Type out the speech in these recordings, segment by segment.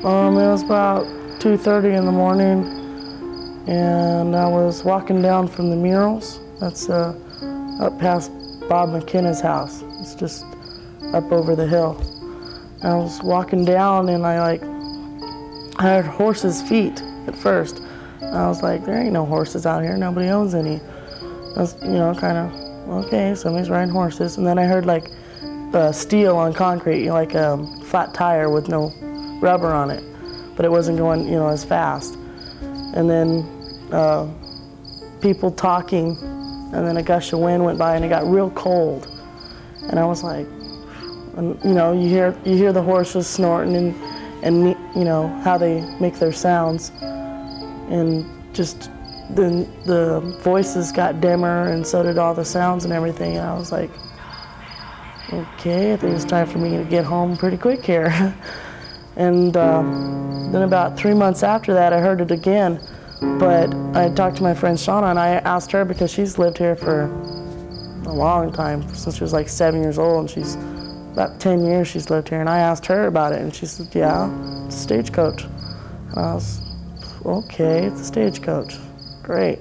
It was about 2:30 in the morning, and I was walking down from the murals. That's up past Bob McKenna's house. It's just up over the hill. And I was walking down, and I heard horses' feet at first. And I was like, there ain't no horses out here. Nobody owns any. I was, kind of, okay, somebody's riding horses. And then I heard like steel on concrete, like a flat tire with no rubber on it, but it wasn't going, as fast. And then people talking, and then a gush of wind went by, and it got real cold. And I was like, and, you hear the horses snorting and how they make their sounds, and just the voices got dimmer, and so did all the sounds and everything. And I was like, okay, I think it's time for me to get home pretty quick here. And then about 3 months after that, I heard it again. But I had talked to my friend Shauna, and I asked her, because she's lived here for a long time, since she was like 7 years old, and she's about 10 years she's lived here. And I asked her about it, and she said, yeah, it's a stagecoach. And I was, okay, it's a stagecoach, great.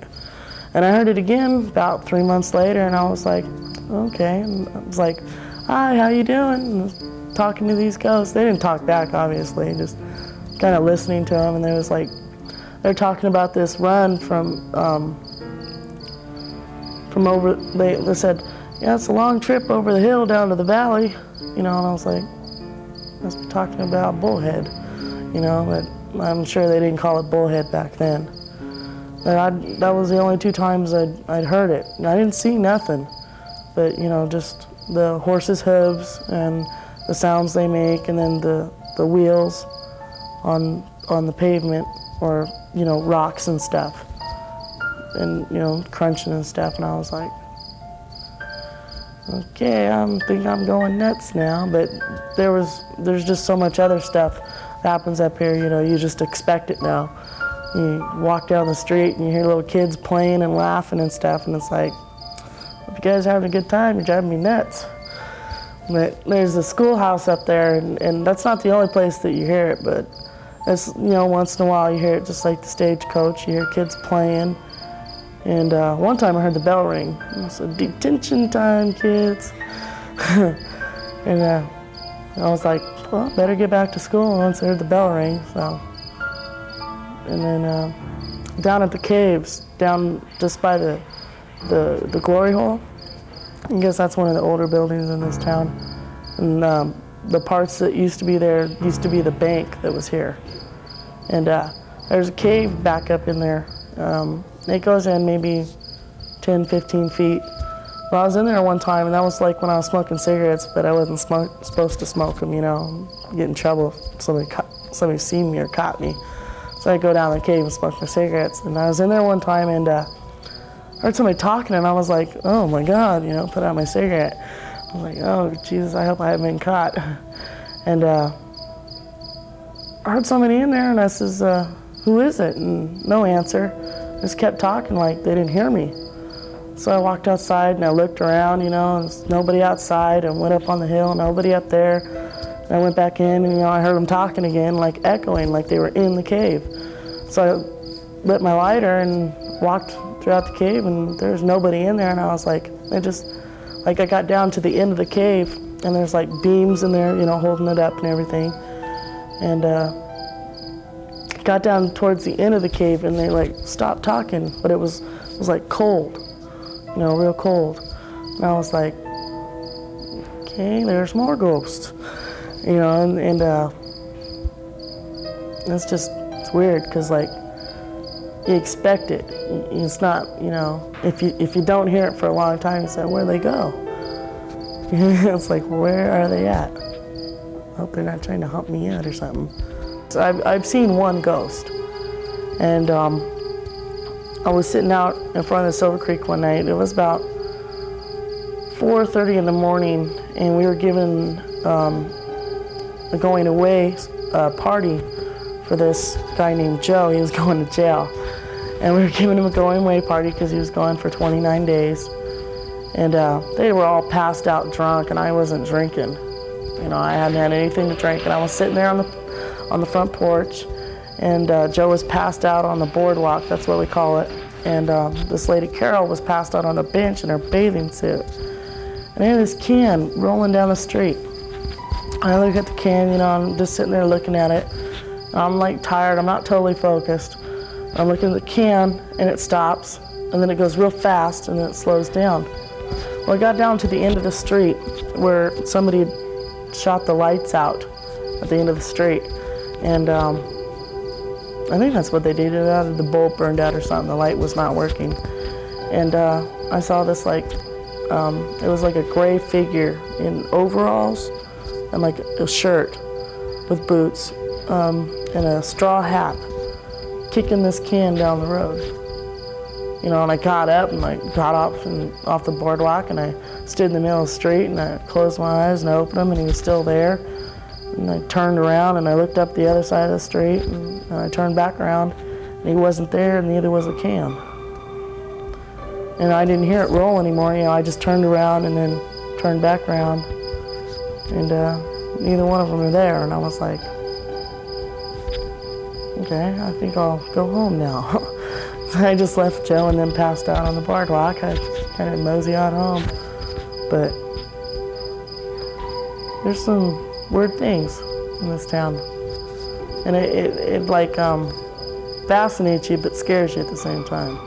And I heard it again about 3 months later, and I was like, okay. And I was like, hi, how you doing? And I was talking to these ghosts. They didn't talk back, obviously, just kind of listening to them. And there was like, they're talking about this run from over, they said, yeah, it's a long trip over the hill down to the valley, and I was like, must be talking about Bullhead, but I'm sure they didn't call it Bullhead back then. But that was the only 2 times I'd heard it. I didn't see nothing, but just the horses' hooves and the sounds they make, and then the wheels on the pavement, or rocks and stuff, and crunching and stuff. And I was like, okay, I think I'm going nuts now. But there's just so much other stuff that happens up here. You just expect it now. You walk down the street and you hear little kids playing and laughing and stuff, and it's like, if you guys are having a good time, you're driving me nuts. But there's a schoolhouse up there, and that's not the only place that you hear it, but it's, once in a while you hear it, just like the stagecoach. You hear kids playing. And one time I heard the bell ring. It said, detention time, kids. And I was like, well, better get back to school once I heard the bell ring. So, and then down at the caves, down just by the glory hole, I guess that's one of the older buildings in this town. And the parts that used to be there used to be the bank that was here. And there's a cave back up in there. It goes in maybe 10, 15 feet. Well, I was in there one time, and that was like when I was smoking cigarettes, but I wasn't supposed to smoke them, get in trouble if somebody seen me or caught me. So I'd go down the cave and smoke my cigarettes. And I was in there one time, and heard somebody talking, and I was like, oh my God, put out my cigarette. I was like, oh Jesus, I hope I haven't been caught. And I heard somebody in there, and I says, who is it? And no answer. Just kept talking like they didn't hear me. So I walked outside and I looked around, and there's nobody outside, and went up on the hill, nobody up there. And I went back in, and I heard them talking again, like echoing, like they were in the cave. So I lit my lighter and walked throughout the cave, and there's nobody in there. And I was like, I got down to the end of the cave, and there's like beams in there, holding it up and everything. And got down towards the end of the cave, and they like stopped talking, but it was like cold, real cold. And I was like, okay, there's more ghosts, and it's weird, because like you expect it. It's not, if you don't hear it for a long time, you say, where'd they go? It's like, where are they at? I hope they're not trying to hump me yet or something. So I've seen one ghost, and I was sitting out in front of the Silver Creek one night. It was about 4:30 in the morning, and we were given a going away party for this guy named Joe. He was going to jail, and we were giving him a going away party because he was gone for 29 days. And they were all passed out drunk, and I wasn't drinking. I hadn't had anything to drink, and I was sitting there on the front porch, and Joe was passed out on the boardwalk, that's what we call it, and this lady Carol was passed out on a bench in her bathing suit. And I had this can rolling down the street. I look at the can, you know, I'm just sitting there looking at it. I'm like tired, I'm not totally focused. I'm looking at the can and it stops, and then it goes real fast and then it slows down. Well, I got down to the end of the street where somebody had shot the lights out at the end of the street. And I think that's what they did. The bulb burned out or something, the light was not working. And I saw this like, it was like a gray figure in overalls and like a shirt with boots and a straw hat, kicking this can down the road. You know, and I got up and I got off the boardwalk, and I stood in the middle of the street, and I closed my eyes and I opened them, and he was still there. And I turned around and I looked up the other side of the street, and I turned back around, and he wasn't there, and neither was the can. And I didn't hear it roll anymore. You know, I just turned around and then turned back around, and neither one of them were there. And I was like, okay, I think I'll go home now. So I just left Joe and then passed out on the boardwalk. I kind of mosey on home. But there's some weird things in this town. And it like fascinates you but scares you at the same time.